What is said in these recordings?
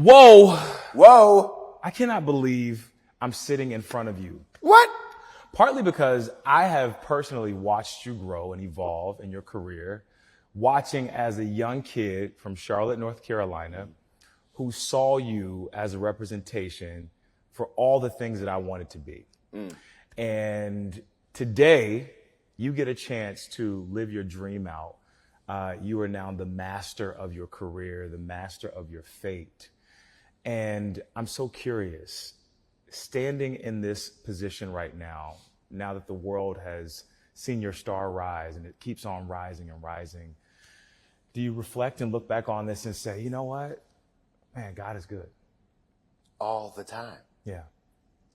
Whoa! Whoa! I cannot believe I'm sitting in front of you. What? Partly because I have personally watched you grow and evolve in your career, watching as a young kid from Charlotte, North Carolina, who saw you as a representation for all the things that I wanted to be. And today, you get a chance to live your dream out. You are now the master of your career, the master of your fate. And I'm so curious, standing in this position right now that the world has seen your star rise and it keeps on rising and rising, do you reflect and look back on this and say, you know what? Man, God is good. All the time. Yeah.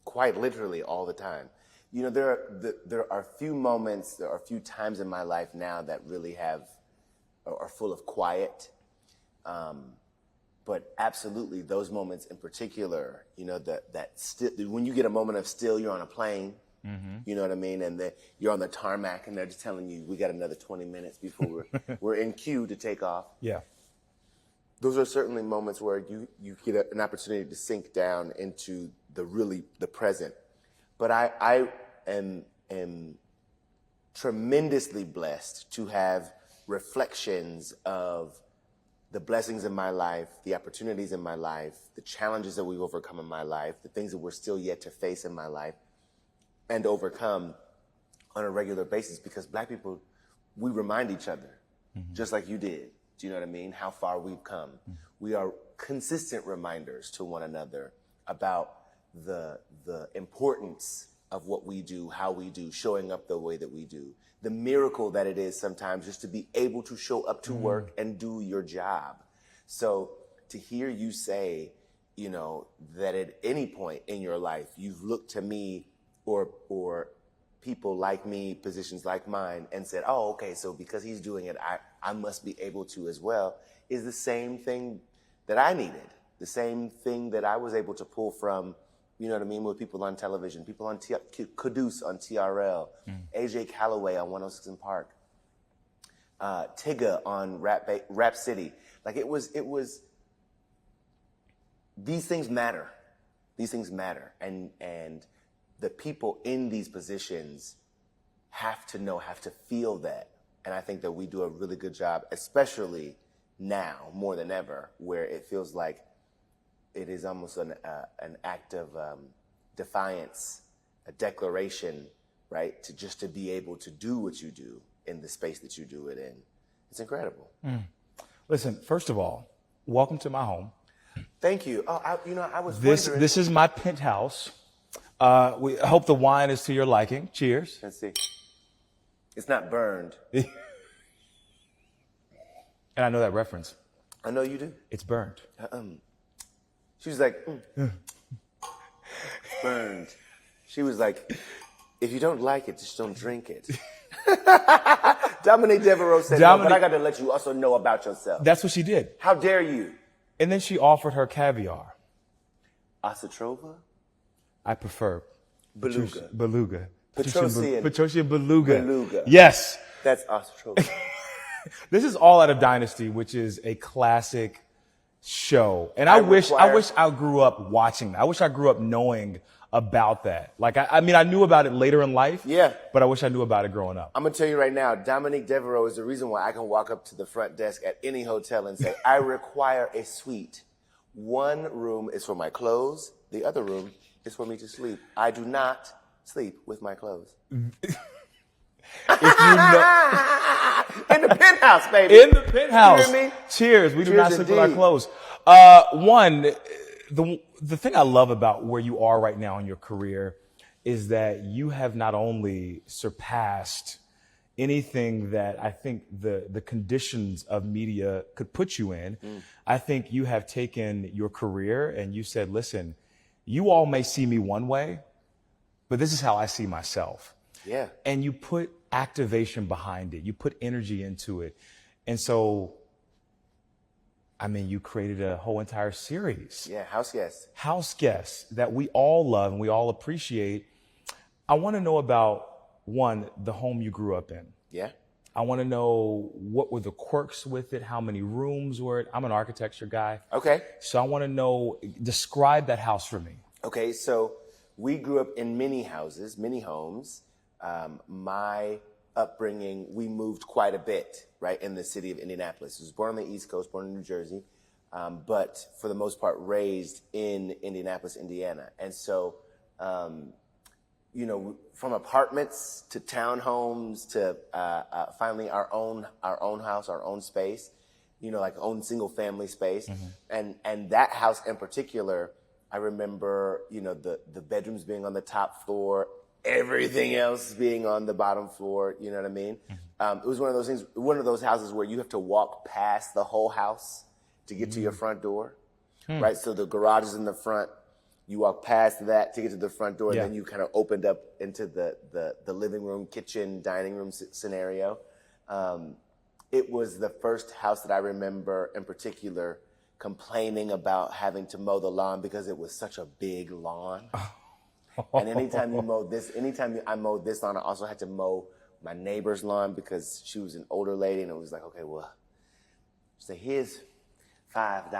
Quite literally all the time. You know, there are few moments, there are a few times in my life now that really are full of quiet. But absolutely, those moments in particular, you know, that still, when you get a moment of still, you're on a plane, you know what I mean? And you're on the tarmac and they're just telling you, we got another 20 minutes before we're in queue to take off. Yeah. Those are certainly moments where you get an opportunity to sink down into the present. But I am tremendously blessed to have reflections of the blessings in my life, the opportunities in my life, the challenges that we've overcome in my life, the things that we're still yet to face in my life and overcome on a regular basis, because Black people, we remind each other, just like you did. Do you know what I mean? How far we've come. We are consistent reminders to one another about the importance of what we do, how we do, showing up the way that we do. The miracle that it is sometimes just to be able to show up to work and do your job. So to hear you say, you know, that at any point in your life, you've looked to me or people like me, positions like mine, and said, oh, okay, so because he's doing it, I must be able to as well, is the same thing that I needed. The same thing that I was able to pull from, you know what I mean, with people on television, people on Kudus on TRL, AJ Calloway on 106 in Park, Tigga on Rap City. Like it was, these things matter. These things matter. And the people in these positions have to feel that. And I think that we do a really good job, especially now more than ever, where it feels like it is almost an act of defiance, a declaration, right? To be able to do what you do in the space that you do it in. It's incredible. Listen, first of all, welcome to my home. Thank you. Oh, I was wondering. This is my penthouse. We hope the wine is to your liking. Cheers. Let's see. It's not burned. And I know that reference. I know you do. It's burned. She was like, burned. She was like, if you don't like it, just don't drink it. Dominique Devereaux said, no, but I got to let you also know about yourself. That's what she did. How dare you? And then she offered her caviar. Osatrova? I prefer Beluga. Beluga. Petrosian Beluga. Beluga. Yes. That's Osatrova. This is all out of Dynasty, which is a classic show. And I wish I grew up watching that. I wish I grew up knowing about that. Like, I mean, I knew about it later in life. Yeah. But I wish I knew about it growing up. I'm going to tell you right now, Dominique Devereaux is the reason why I can walk up to the front desk at any hotel and say, I require a suite. One room is for my clothes. The other room is for me to sleep. I do not sleep with my clothes. If you know, in the penthouse, baby. in the penthouse. You hear me? Cheers. We do Cheers not sleep with our indeed. clothes. The thing I love about where you are right now in your career is that you have not only surpassed anything that I think the conditions of media could put you in. I think you have taken your career and you said, listen, you all may see me one way, but this is how I see myself. Yeah. And you put activation behind it. You put energy into it. And so, I mean, you created a whole entire series. Yeah, Houseguest. Houseguest that we all love and we all appreciate. I want to know about, one, the home you grew up in. Yeah. I want to know what were the quirks with it, how many rooms were it. I'm an architecture guy. Okay. So I want to know, describe that house for me. Okay, so we grew up in many houses, many homes. My upbringing, we moved quite a bit, right, in the city of Indianapolis. I was born on the East Coast, born in New Jersey, but for the most part raised in Indianapolis, Indiana. And so, you know, from apartments to townhomes to finally our own house, our own space, you know, like own single family space. And that house in particular, I remember, you know, the bedrooms being on the top floor, everything else being on the bottom floor. You know what I mean? It was one of those things, one of those houses where you have to walk past the whole house to get to your front door, right? So the garage is in the front. You walk past that to get to the front door, and then you kind of opened up into the living room, kitchen, dining room scenario. It was the first house that I remember in particular complaining about having to mow the lawn because it was such a big lawn. And anytime I mowed this lawn, I also had to mow my neighbor's lawn because she was an older lady, and it was like, okay, well, so here's $5.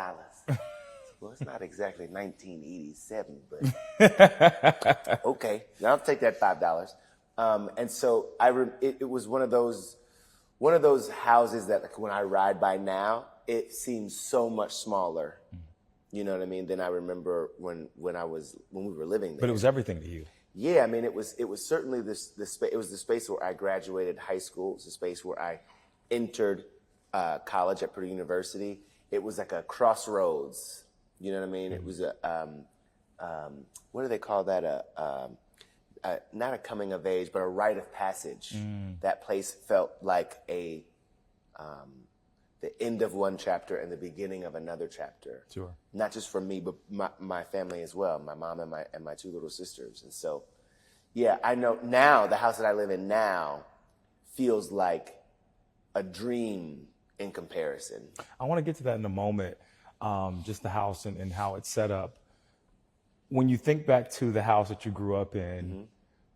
Well, it's not exactly 1987, but okay, I'll take that $5. And so it was one of those houses that, like, when I ride by now, it seems so much smaller. You know what I mean? Than I remember when we were living there. But it was everything to you. Yeah, I mean, it was certainly it was the space where I graduated high school. It was the space where I entered college at Purdue University. It was like a crossroads. You know what I mean? It was what do they call that? Not a coming of age, but a rite of passage. That place felt like the end of one chapter and the beginning of another chapter. Sure. Not Not just for me, but my family as well, my mom and my two little sisters. And so, yeah, I know now the house that I live in now feels like a dream in comparison. I want to get to that in a moment, just the house and how it's set up. When you think back to the house that you grew up in,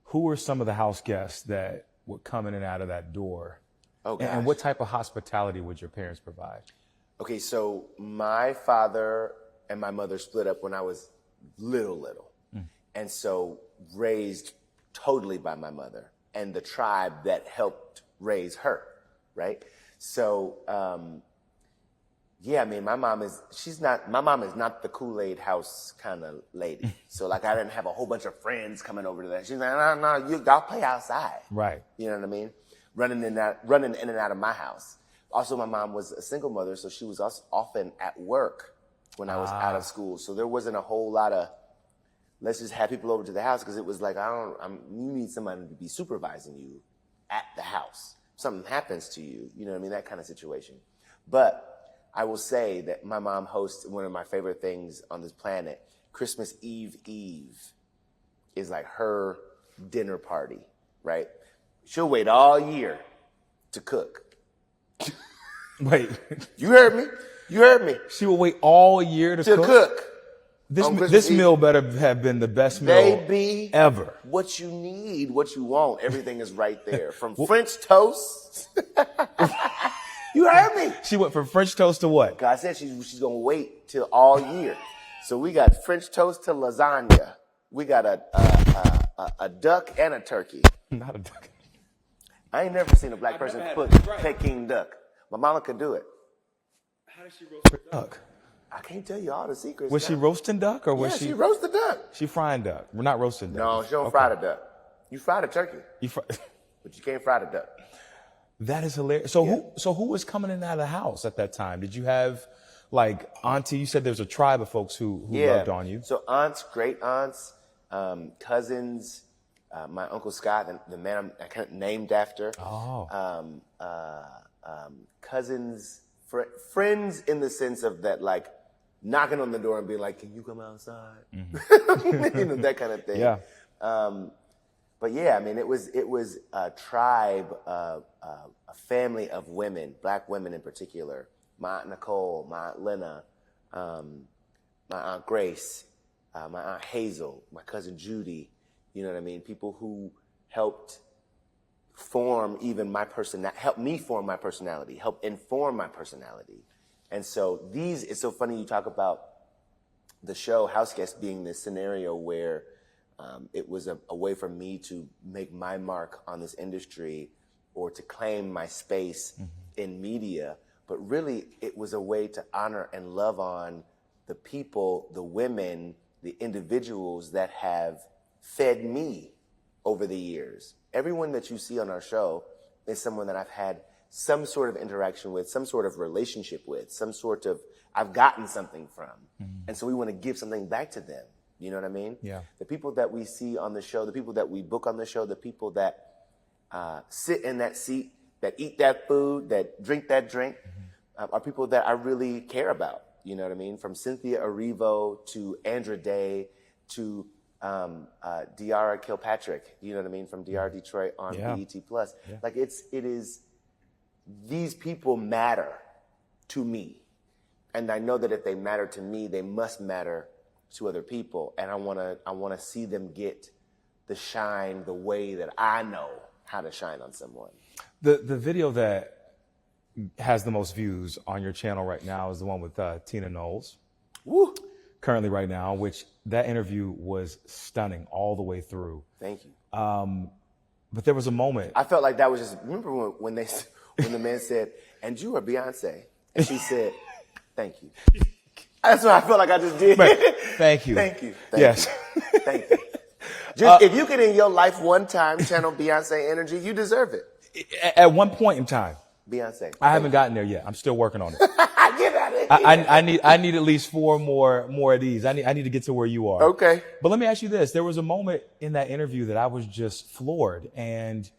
who were some of the house guests that would come in and out of that door? Oh, gosh. And what type of hospitality would your parents provide? Okay, so my father and my mother split up when I was little. And so raised totally by my mother and the tribe that helped raise her, right? So, yeah, I mean, my mom is not the Kool-Aid house kind of lady. So, like, I didn't have a whole bunch of friends coming over to that. She's like, no, y'all play outside. Right. You know what I mean? Running in and out of my house. Also, my mom was a single mother, so she was also often at work when I was out of school. So there wasn't a whole lot of, let's just have people over to the house, because it was like, you need somebody to be supervising you at the house. If something happens to you, you know what I mean? That kind of situation. But I will say that my mom hosts one of my favorite things on this planet. Christmas Eve is like her dinner party, right? She'll wait all year to cook. Wait. You heard me. She will wait all year to cook? This meal better have been the best meal ever. What you need, what you want, everything is right there. From French toast. You heard me. She went from French toast to what? God said she's going to wait till all year. So we got French toast to lasagna. We got a duck and a turkey. Not a duck. I ain't never seen a black person cook Peking duck. My mama could do it. How does she roast her duck? I can't tell you all the secrets. Was she roasting duck or was she roast the duck. She frying duck. We're not roasting duck. No, she don't fry the duck. You fry the turkey. But you can't fry the duck. That is hilarious. So who was coming in and out of the house at that time? Did you have, like, auntie? You said there's a tribe of folks who loved on you. So aunts, great aunts, cousins, my Uncle Scott, the man I kind of named after. Cousins, friends in the sense of that, like, knocking on the door and being like, "Can you come outside?" You know, that kind of thing. Yeah. But yeah, I mean, it was a tribe, a family of women, black women in particular. My Aunt Nicole, my Aunt Lena, my Aunt Grace, my Aunt Hazel, my cousin Judy. You know what I mean? People who helped form even my help me form my personality, help inform my personality. And so it's so funny you talk about the show Houseguest being this scenario where it was a way for me to make my mark on this industry or to claim my space in media. But really, it was a way to honor and love on the people, the women, the individuals that have fed me over the years. Everyone that you see on our show is someone that I've had some sort of interaction with, some sort of relationship with, I've gotten something from. And so we want to give something back to them. You know what I mean? Yeah. The people that we see on the show, the people that we book on the show, the people that sit in that seat, that eat that food, that drink that drink, are people that I really care about. You know what I mean? From Cynthia Erivo to Andra Day to Diara Kilpatrick, you know what I mean? From DR Detroit on BET Plus. Yeah. Like it is, these people matter to me. And I know that if they matter to me, they must matter to other people. And I wanna see them get the shine the way that I know how to shine on someone. The video that has the most views on your channel right now is the one with Tina Knowles. Woo! Currently right now, which that interview was stunning all the way through. Thank you. But there was a moment. I felt like that was just, remember when the man said, "And you are Beyonce?" And she said, "Thank you." That's what I felt like I just did. Thank you. Thank you. Yes. Thank you. Just, if you could in your life one time channel Beyonce energy, you deserve it. At one point in time. Beyonce. I haven't gotten there yet. I'm still working on it. Get out of here. I need at least 4 more of these. I need to get to where you are. Okay. But let me ask you this. There was a moment in that interview that I was just floored. And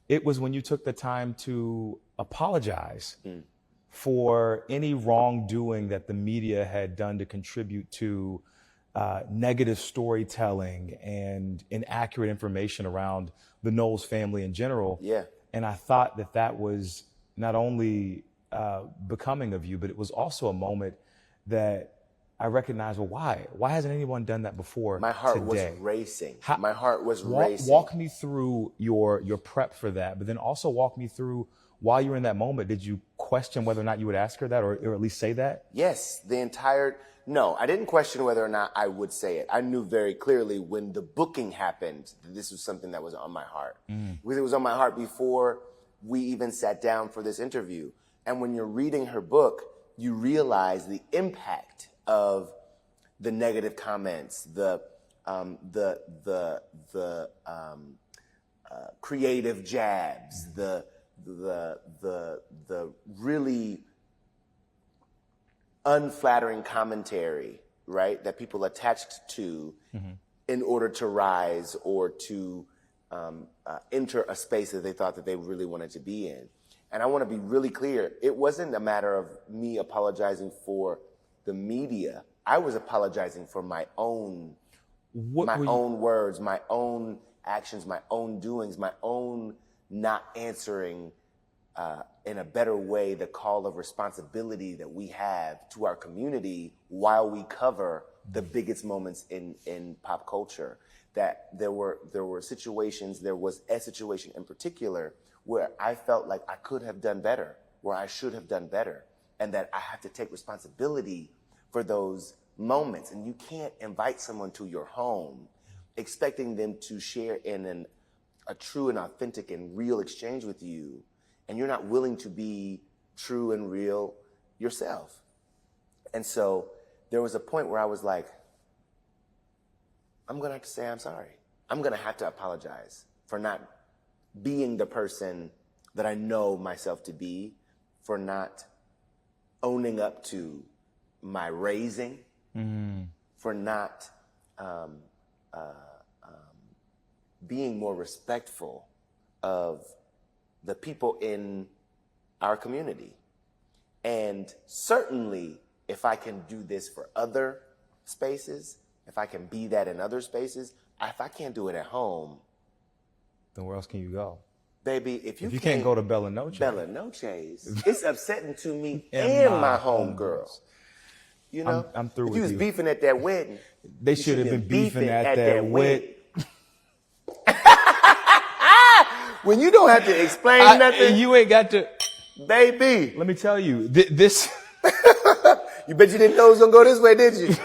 it was when you took the time to apologize for any wrongdoing that the media had done to contribute to negative storytelling and inaccurate information around the Knowles family in general. Yeah. And I thought that was not only becoming of you, but it was also a moment that I recognized, well, why? Why hasn't anyone done that before? My heart today? was racing. My heart was racing. Walk me through your prep for that, but then also walk me through while you were in that moment. Did you question whether or not you would ask her that or at least say that? Yes. No, I didn't question whether or not I would say it. I knew very clearly when the booking happened that this was something that was on my heart. Because it was on my heart before we even sat down for this interview. And when you're reading her book, you realize the impact of the negative comments, the creative jabs, the really unflattering commentary, right, that people attached to in order to rise or to enter a space that they thought that they really wanted to be in. And I want to be really clear. It wasn't a matter of me apologizing for the media. I was apologizing for my own words, my own actions, my own doings, my own not answering in a better way the call of responsibility that we have to our community while we cover the biggest moments in pop culture. That there were situations, there was a situation in particular where I felt like I could have done better, where I should have done better, and that I have to take responsibility for those moments. And you can't invite someone to your home expecting them to share in a true and authentic and real exchange with you, and you're not willing to be true and real yourself. And so there was a point where I was like, I'm going to have to say I'm sorry. I'm going to have to apologize for not being the person that I know myself to be, for not owning up to my raising, for not being more respectful of the people in our community. And certainly, if I can do this for other spaces, if I can be that in other spaces, if I can't do it at home, then where else can you go? Baby, if you can't go to Bella Noche. Bella Noche's, it's upsetting to me and my homegirl. You know, I'm through if with you was you. beefing at that wedding. They should have been beefing at that wedding. When you don't have to explain nothing, You ain't got to. baby. Let me tell you, this. You bet you didn't know it was gonna go this way, did you?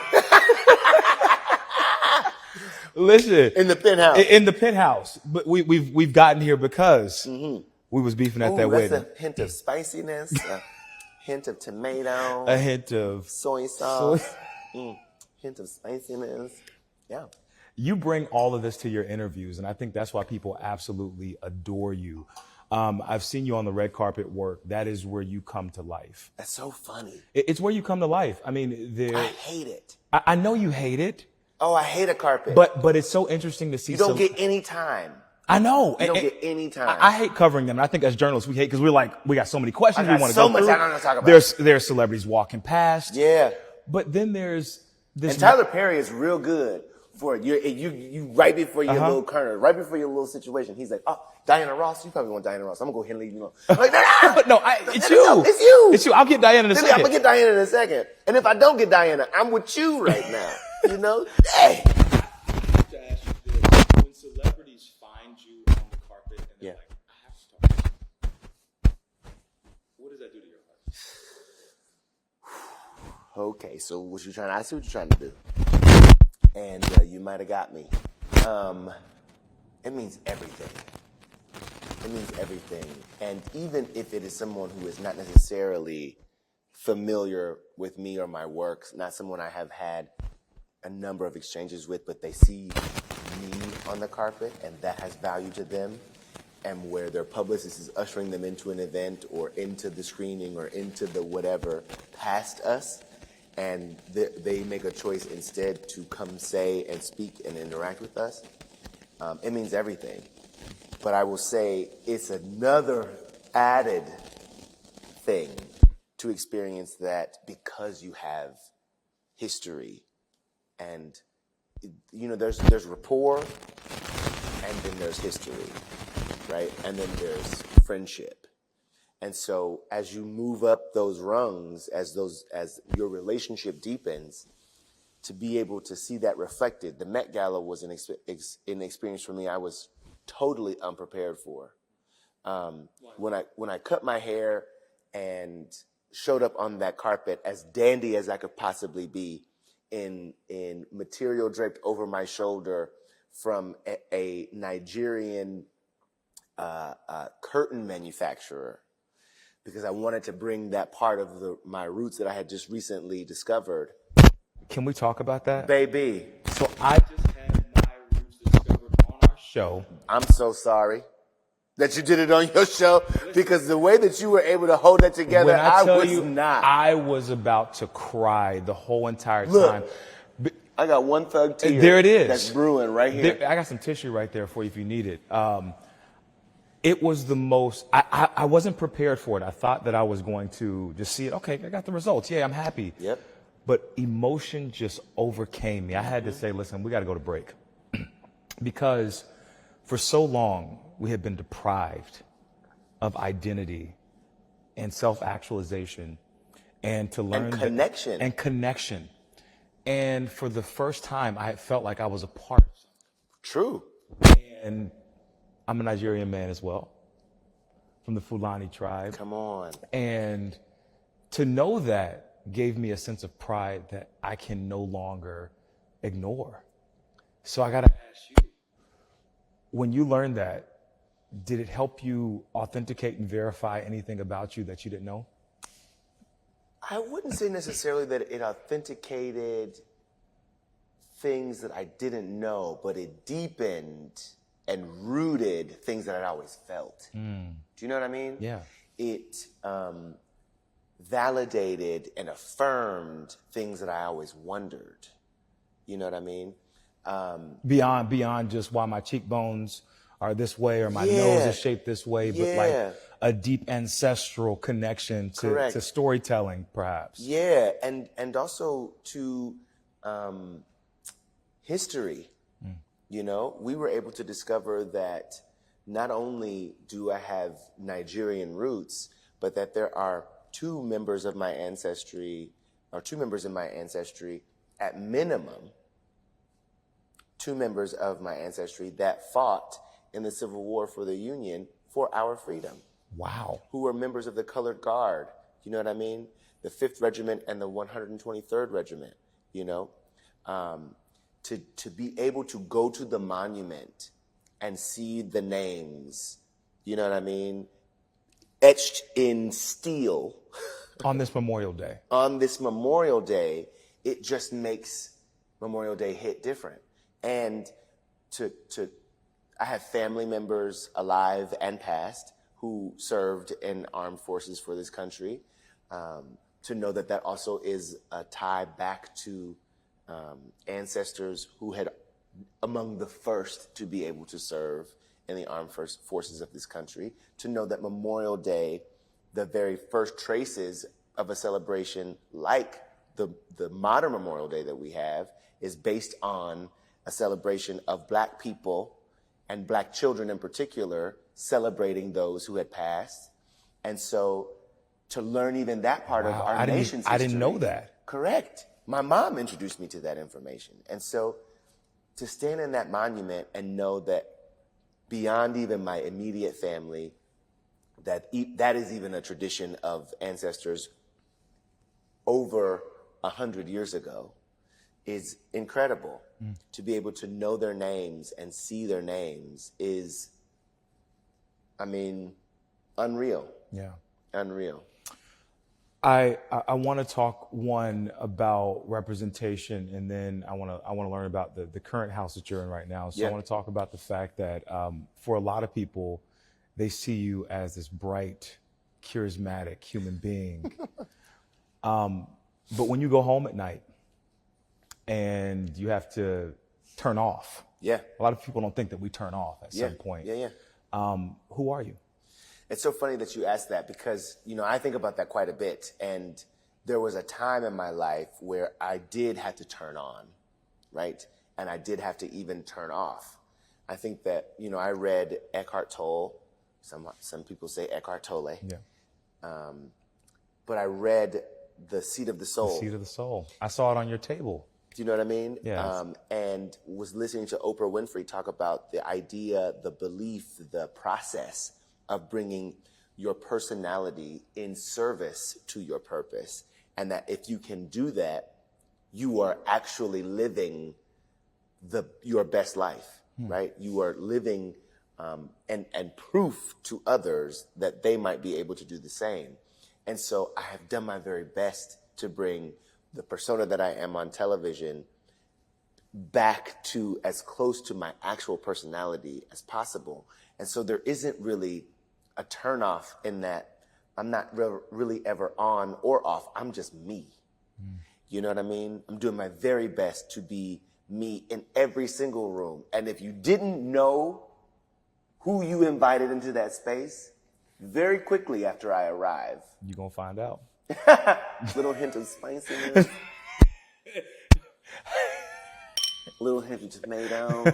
Listen. In the penthouse. In the penthouse. But we've gotten here because we was beefing at that that's wedding. a hint of spiciness, a hint of tomato, A hint of soy sauce, hint of spiciness. Yeah. You bring all of this to your interviews, and I think that's why people absolutely adore you. I've seen you on the red carpet work. That is where you come to life. That's so funny. It's where you come to life. I mean, I hate it. I know you hate it. Oh, I hate a carpet. But it's so interesting to see. You don't get any time. I know. You don't get any time. I hate covering them. And I think as journalists, we hate because we got so many questions we want to so go much through. I don't want to talk about. There's celebrities walking past. Yeah. But then there's this. And Tyler Perry is real good for it. You right before your little corner, right before your little situation. He's like, oh, Diana Ross. You probably want Diana Ross. I'm gonna go ahead and leave you alone. I'm like, but no, it's you. It's you. It's you. I'll get Diana in a second. I'm gonna get Diana in a second. And if I don't get Diana, I'm with you right now. You know? Hey. To ask you this, when celebrities find you on the carpet and they're like, I have to talk to you, what does that do to your heart? Okay, so I see what you're trying to do. And you might have got me. It means everything. It means everything. And even if it is someone who is not necessarily familiar with me or my works, not someone I have had a number of exchanges with, but they see me on the carpet and that has value to them, and where their publicist is ushering them into an event or into the screening or into the whatever past us, and they make a choice instead to come say and speak and interact with us, it means everything. But I will say it's another added thing to experience that because you have history. And, you know, there's rapport, and then there's history, right? And then there's friendship. And so as you move up those rungs, as your relationship deepens, to be able to see that reflected. The Met Gala was an experience for me I was totally unprepared for. When I cut my hair and showed up on that carpet as dandy as I could possibly be, in material draped over my shoulder from a Nigerian curtain manufacturer, because I wanted to bring that part of my roots that I had just recently discovered. Can we talk about that? Baby. So I just had my roots discovered on our show. I'm so sorry that you did it on your show, because the way that you were able to hold that together, I was not. I was about to cry the whole entire Look, time. I got one thug tear. There it is. That's brewing right here. I got some tissue right there for you if you need it. It was the most, I wasn't prepared for it. I thought that I was going to just see it. Okay, I got the results. Yeah, I'm happy. Yep. But emotion just overcame me. I had to say, listen, we got to go to break. Because for so long, we had been deprived of identity and self-actualization, and to learn connection. And connection. And for the first time, I felt like I was a part of something. True. And I'm a Nigerian man as well, from the Fulani tribe. Come on. And to know that gave me a sense of pride that I can no longer ignore. So I got to ask you, when you learned that, did it help you authenticate and verify anything about you that you didn't know? I wouldn't say necessarily that it authenticated things that I didn't know, but it deepened and rooted things that I'd always felt. Do you know what I mean? Yeah. It validated and affirmed things that I always wondered. You know what I mean? Beyond just why my cheekbones are this way or my nose is shaped this way, but like a deep ancestral connection to storytelling, perhaps. Yeah, and also to history. You know, we were able to discover that not only do I have Nigerian roots, but that there are two members in my ancestry, at minimum, two members of my ancestry that fought in the Civil War for the Union for our freedom. Wow. Who were members of the Colored Guard, you know what I mean? The 5th Regiment and the 123rd Regiment, you know? To be able to go to the monument and see the names, you know what I mean, etched in steel. On this Memorial Day. On this Memorial Day, it just makes Memorial Day hit different. And I have family members alive and past who served in armed forces for this country. To know that that also is a tie back to ancestors who had among the first to be able to serve in the armed forces of this country. To know that Memorial Day, the very first traces of a celebration like the modern Memorial Day that we have, is based on a celebration of Black people and Black children in particular celebrating those who had passed. And so to learn even that part of our nation's history. I didn't know that. Correct. My mom introduced me to that information. And so to stand in that monument and know that beyond even my immediate family, that is even a tradition of ancestors over 100 years ago is incredible. To be able to know their names and see their names is, I mean, unreal. Yeah. Unreal. I want to talk about representation, and then I want to learn about the current house that you're in right now. So I want to talk about the fact that for a lot of people, they see you as this bright, charismatic human being. But when you go home at night and you have to turn off, a lot of people don't think that we turn off at some point. Who are you? It's so funny that you asked that because, you know, I think about that quite a bit. And there was a time in my life where I did have to turn on, right? And I did have to even turn off. I think that, you know, I read Eckhart Tolle. Some people say Eckhart Tolle. Yeah. But I read The Seat of the Soul. The Seat of the Soul. I saw it on your table. Do you know what I mean? Yes. And was listening to Oprah Winfrey talk about the idea, the belief, the process of bringing your personality in service to your purpose. And that if you can do that, you are actually living your best life, right? You are living and proof to others that they might be able to do the same. And so I have done my very best to bring the persona that I am on television back to as close to my actual personality as possible. And so there isn't really a turnoff in that I'm not really ever on or off. I'm just me. You know what I mean? I'm doing my very best to be me in every single room. And if you didn't know who you invited into that space, very quickly after I arrive, You're going to find out. little hint of spiciness, little hint of tomato.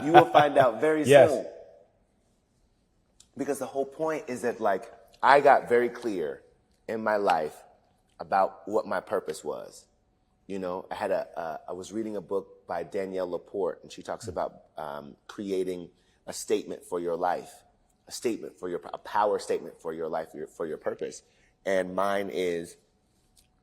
You will find out very soon. Because the whole point is that, like, I got very clear in my life about what my purpose was. You know, I was reading a book by Danielle Laporte, and she talks about creating a statement for your life, a power statement for your life, for your purpose. And mine is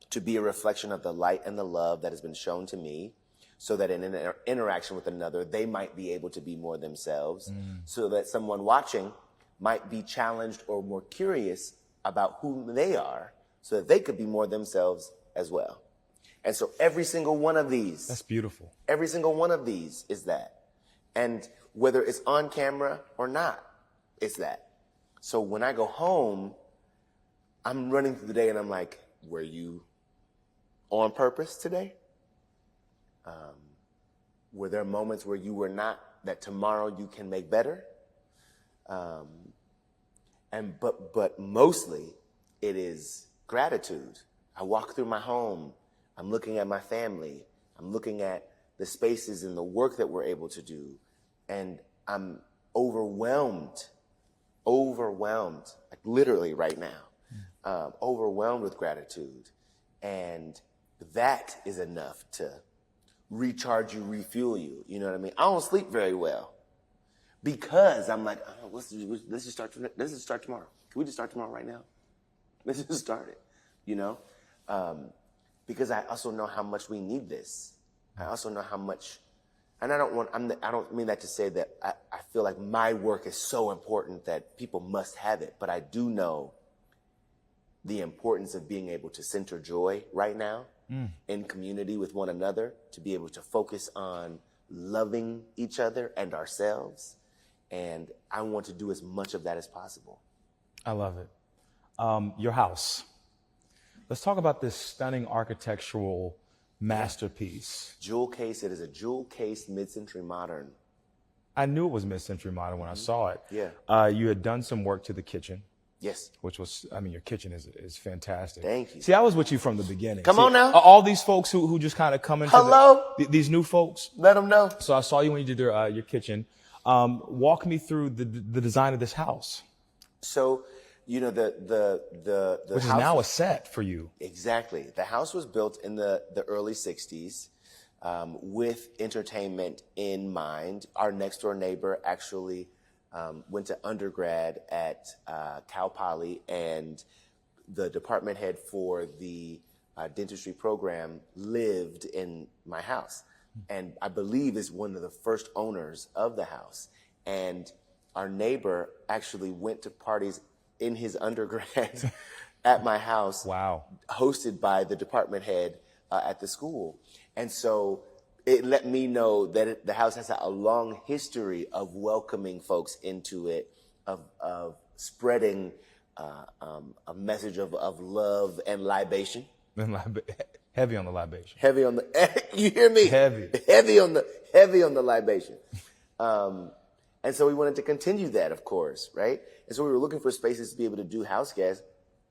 to be a reflection of the light and the love that has been shown to me, so that in an interaction with another, they might be able to be more themselves, so that someone watching might be challenged or more curious about who they are, so that they could be more themselves as well. And so every single one of these. That's beautiful. Every single one of these is that. And whether it's on camera or not, it's that. So when I go home, I'm running through the day and I'm like, were you on purpose today? Were there moments where you were not, that tomorrow you can make better? But mostly it is gratitude. I walk through my home. I'm looking at my family. I'm looking at the spaces and the work that we're able to do. And I'm overwhelmed, like literally right now, overwhelmed with gratitude. And that is enough to recharge you, refuel you. You know what I mean? I don't sleep very well, because I'm like, oh, let's just start tomorrow. Can we just start tomorrow right now? Let's just start it, you know? Because I also know how much we need this. I also know how much, and I don't mean that to say that I feel like my work is so important that people must have it, but I do know the importance of being able to center joy right now in community with one another, to be able to focus on loving each other and ourselves. And I want to do as much of that as possible. I love it. Your house. Let's talk about this stunning architectural masterpiece. Jewel case. It is a jewel case mid-century modern. I knew it was mid-century modern when I saw it. Yeah. You had done some work to the kitchen. Yes. Which was, I mean, your kitchen is fantastic. Thank you. See, I was with you from the beginning. Come on now. All these folks who just kind of come into these new folks. Let them know. So I saw you when you did your kitchen. Walk me through the design of this house. So, you know, the which house is now a set for you. Exactly. The house was built in the early 60s with entertainment in mind. Our next door neighbor actually went to undergrad at Cal Poly, and the department head for the dentistry program lived in my house, and I believe is one of the first owners of the house. And our neighbor actually went to parties in his undergrad at my house. Wow. Hosted by the department head at the school. And so it let me know that the house has a long history of welcoming folks into it, of spreading a message of love and libation. Heavy on the libation. Heavy on the, you hear me? Heavy on the libation. And so we wanted to continue that, of course, right? And so we were looking for spaces to be able to do Houseguest.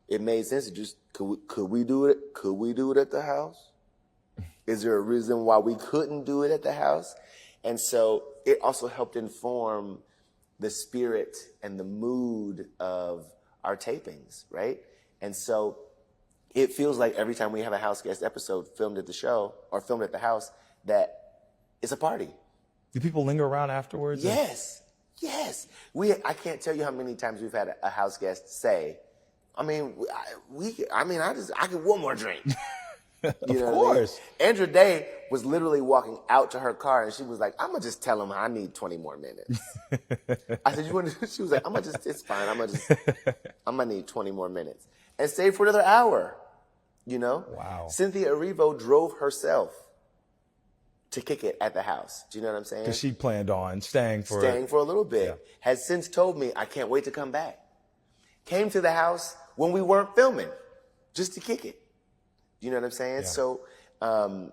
It made sense to just, could we do it? Could we do it at the house? Is there a reason why we couldn't do it at the house? And so it also helped inform the spirit and the mood of our tapings, right? And so it feels like every time we have a Houseguest episode filmed at the show or filmed at the house, that it's a party. Do people linger around afterwards? Yes. Yes. I can't tell you how many times we've had a Houseguest say, I could one more drink. You know, of course. I mean? Andra Day was literally walking out to her car and she was like, I'm going to just tell him I need 20 more minutes. I said, you want to? She was like, it's fine. I'm going to need 20 more minutes. And stayed for another hour, you know? Wow. Cynthia Erivo drove herself to kick it at the house. Do you know what I'm saying? Because she planned on staying for a little bit. Yeah. Has since told me, I can't wait to come back. Came to the house when we weren't filming, just to kick it. You know what I'm saying? Yeah. So, I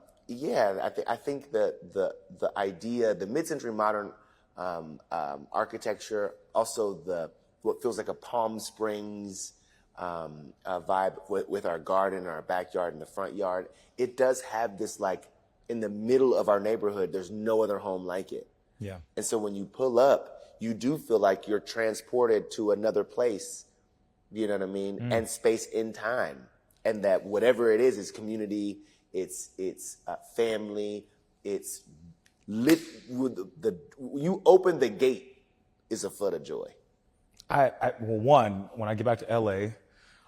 think the idea, the mid-century modern architecture, also what feels like a Palm Springs vibe with our garden, our backyard, and the front yard. It does have this, like, in the middle of our neighborhood, there's no other home like it. Yeah. And so when you pull up, you do feel like you're transported to another place. You know what I mean? And space in time. And that whatever it is community, it's family, it's lit with you open the gate is a flood of joy. Well, when I get back to LA,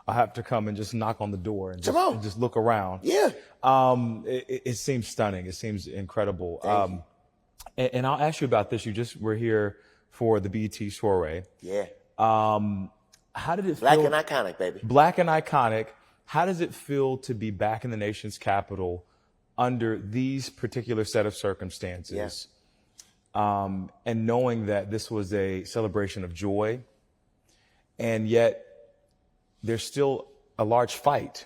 I have to come and just knock on the door and just look around. Yeah. It seems stunning. It seems incredible. And I'll ask you about this. We're here for the BET soiree. Yeah. How did it feel? Black and iconic, baby. Black and iconic. How does it feel to be back in the nation's capital under these particular set of circumstances? Yeah. And knowing that this was a celebration of joy, and yet there's still a large fight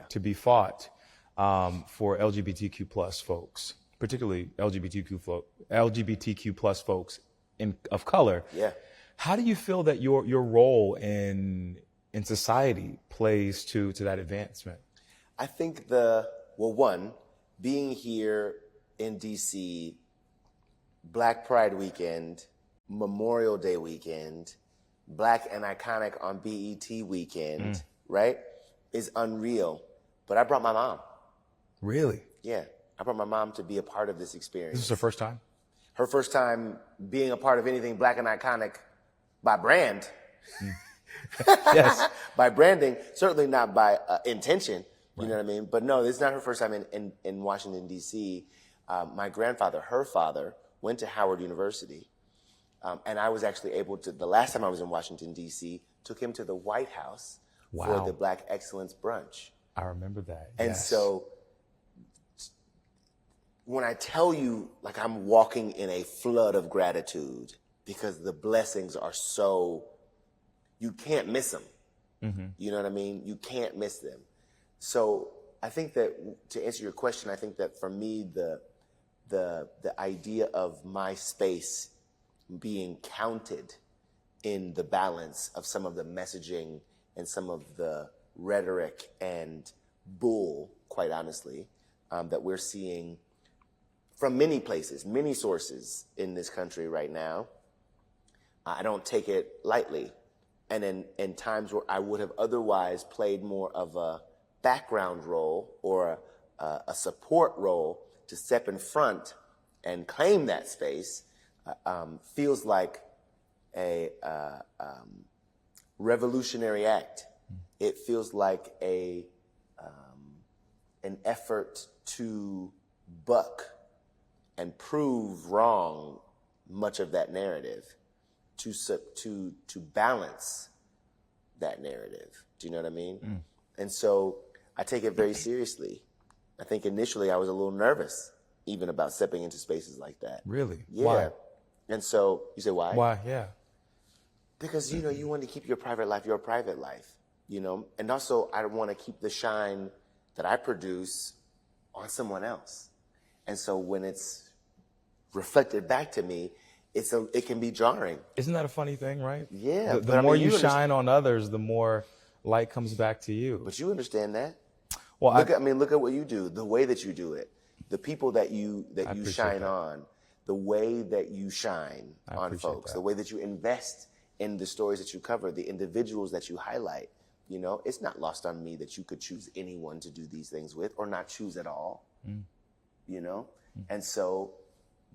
to be fought for LGBTQ plus folks, particularly LGBTQ plus folks of color. Yeah. How do you feel that your role in society plays to that advancement? I think being here in DC, Black Pride weekend, Memorial Day weekend, Black and iconic on BET weekend, right, is unreal. But I brought my mom. Really? Yeah. I brought my mom to be a part of this experience. This is her first time? her first time being a part of anything Black and iconic by brand, Yes. by branding, certainly not by intention. You know what I mean? But no, this is not her first time in Washington, D.C. My grandfather, her father, went to Howard University. And I was actually able to, the last time I was in Washington, D.C., took him to the White House for the Black Excellence Brunch. I remember that. And yes. so when I tell you, like, I'm walking in a flood of gratitude because the blessings are so, you can't miss them. Mm-hmm. You know what I mean? You can't miss them. So I think that, to answer your question, I think that for me, the idea of my space being counted in the balance of some of the messaging and some of the rhetoric and bull, quite honestly, that we're seeing from many places, many sources in this country right now, I don't take it lightly. And in times where I would have otherwise played more of a background role or a support role to step in front and claim that space, feels like a revolutionary act. It feels like an effort to buck and prove wrong much of that narrative, to balance that narrative. Do you know what I mean? Mm. And so I take it very seriously. I think initially I was a little nervous even about stepping into spaces like that. Really? Yeah. Why? And so you say, why? Why? Yeah. Because, you know, you want to keep your private life, you know, and also I want to keep the shine that I produce on someone else. And so when it's reflected back to me, it can be jarring. Isn't that a funny thing, right? Yeah. The more you shine on others, the more light comes back to you. But you understand that. Well, look at what you do, the way that you do it, the people that you shine on, the way that you shine on folks, the way that you invest in the stories that you cover, the individuals that you highlight. You know, it's not lost on me that you could choose anyone to do these things with or not choose at all. Mm. You know? Mm. And so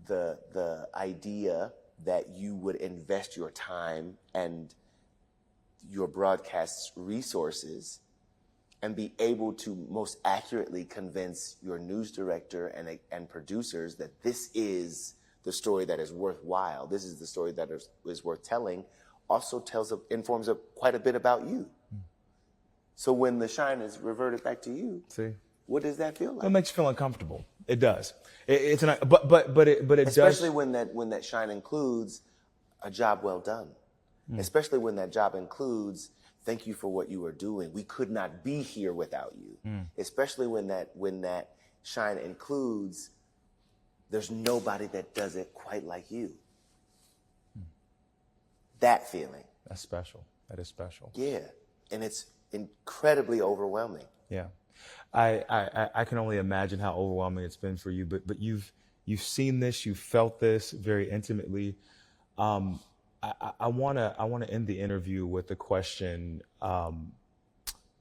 the idea that you would invest your time and your broadcast resources and be able to most accurately convince your news director and producers that this is the story that is worthwhile, this is the story that is worth telling, also informs quite a bit about you. Mm. So when the shine is reverted back to you, what does that feel like? It makes you feel uncomfortable. It does. It does. Especially when that shine includes a job well done. Mm. Especially when that job includes, thank you for what you are doing. We could not be here without you. Mm. Especially when that shine includes, there's nobody that does it quite like you. Mm. That feeling. That's special. That is special. Yeah. And it's incredibly overwhelming. Yeah. I can only imagine how overwhelming it's been for you, but you've seen this, you've felt this very intimately. I want to end the interview with a question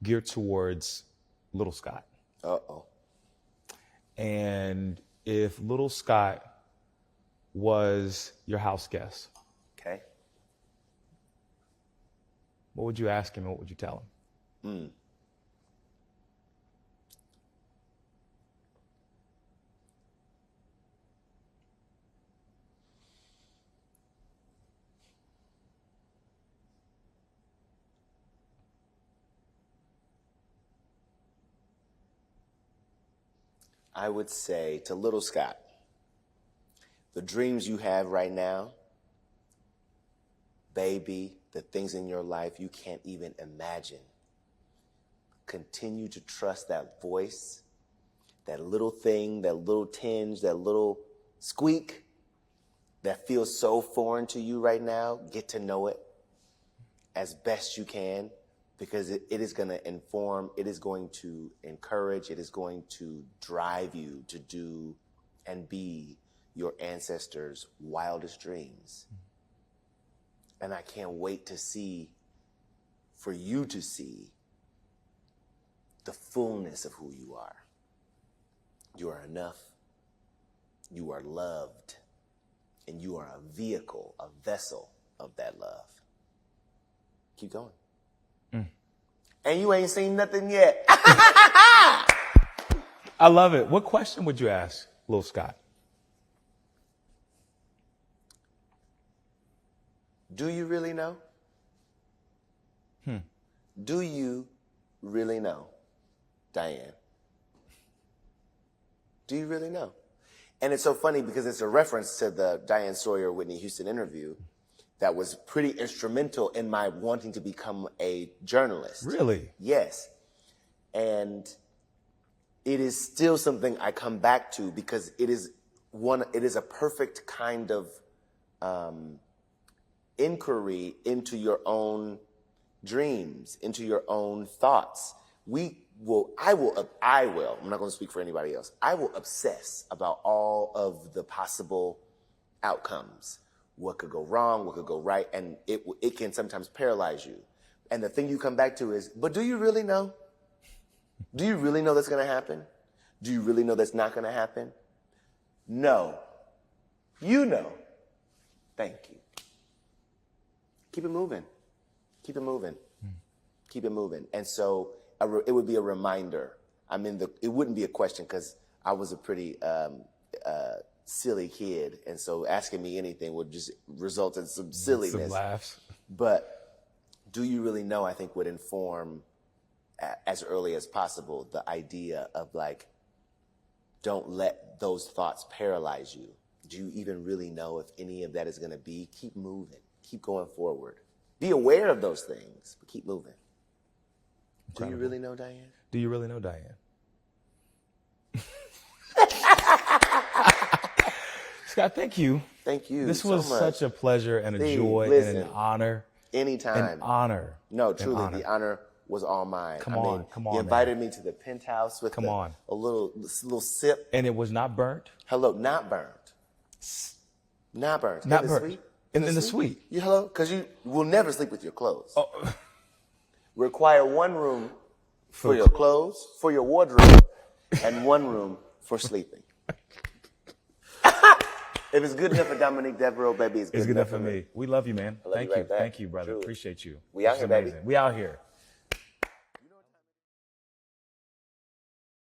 geared towards Little Scott. Uh-oh. And if Little Scott was your house guest, okay, what would you ask him and what would you tell him? Mm. I would say to Little Scott, the dreams you have right now, baby, the things in your life you can't even imagine. Continue to trust that voice, that little thing, that little tinge, that little squeak that feels so foreign to you right now. Get to know it as best you can, because it is going to inform, it is going to encourage, it is going to drive you to do and be your ancestors' wildest dreams. And I can't wait to for you to see the fullness of who you are. You are enough. You are loved. And you are a vehicle, a vessel of that love. Keep going. And you ain't seen nothing yet. I love it. What question would you ask Lil Scott? Do you really know? Do you really know, Diane? Do you really know? And it's so funny because it's a reference to the Diane Sawyer Whitney Houston interview that was pretty instrumental in my wanting to become a journalist. Really? Yes. And it is still something I come back to because it is a perfect kind of inquiry into your own dreams, into your own thoughts. I'm not going to speak for anybody else. I will obsess about all of the possible outcomes. What could go wrong, what could go right, and it can sometimes paralyze you. And the thing you come back to is, but do you really know? Do you really know that's going to happen? Do you really know that's not going to happen? No. You know. Thank you. Keep it moving. Keep it moving. Keep it moving. And so it would be a reminder. It wouldn't be a question because I was a pretty silly kid, and so asking me anything would just result in some silliness. Some laughs. But do you really know, I think, would inform as early as possible the idea of like, don't let those thoughts paralyze you. Do you even really know if any of that is going to be? Keep moving. Keep going forward. Be aware of those things, but keep moving. Incredible. Do you really know, Diane? Do you really know Diane? Scott, thank you. Thank you. This was so much. such a pleasure and a Steve, joy listen, and an honor. Anytime. An honor. No, truly, the honor was all mine. Come on, You invited me to the penthouse with a little sip. And it was not burnt? Hello, not burnt. Not burnt. Not in burnt. The suite? In the suite. You hello? Because you will never sleep with your clothes. Oh. Require one room for your clothes, for your wardrobe, and one room for sleeping. If it's good enough for Dominique Devereaux, baby, it's good enough for me. We love you, man. Thank you. Right back. Thank you, brother. Truly. Appreciate you. We out This is here, baby. amazing. We out here.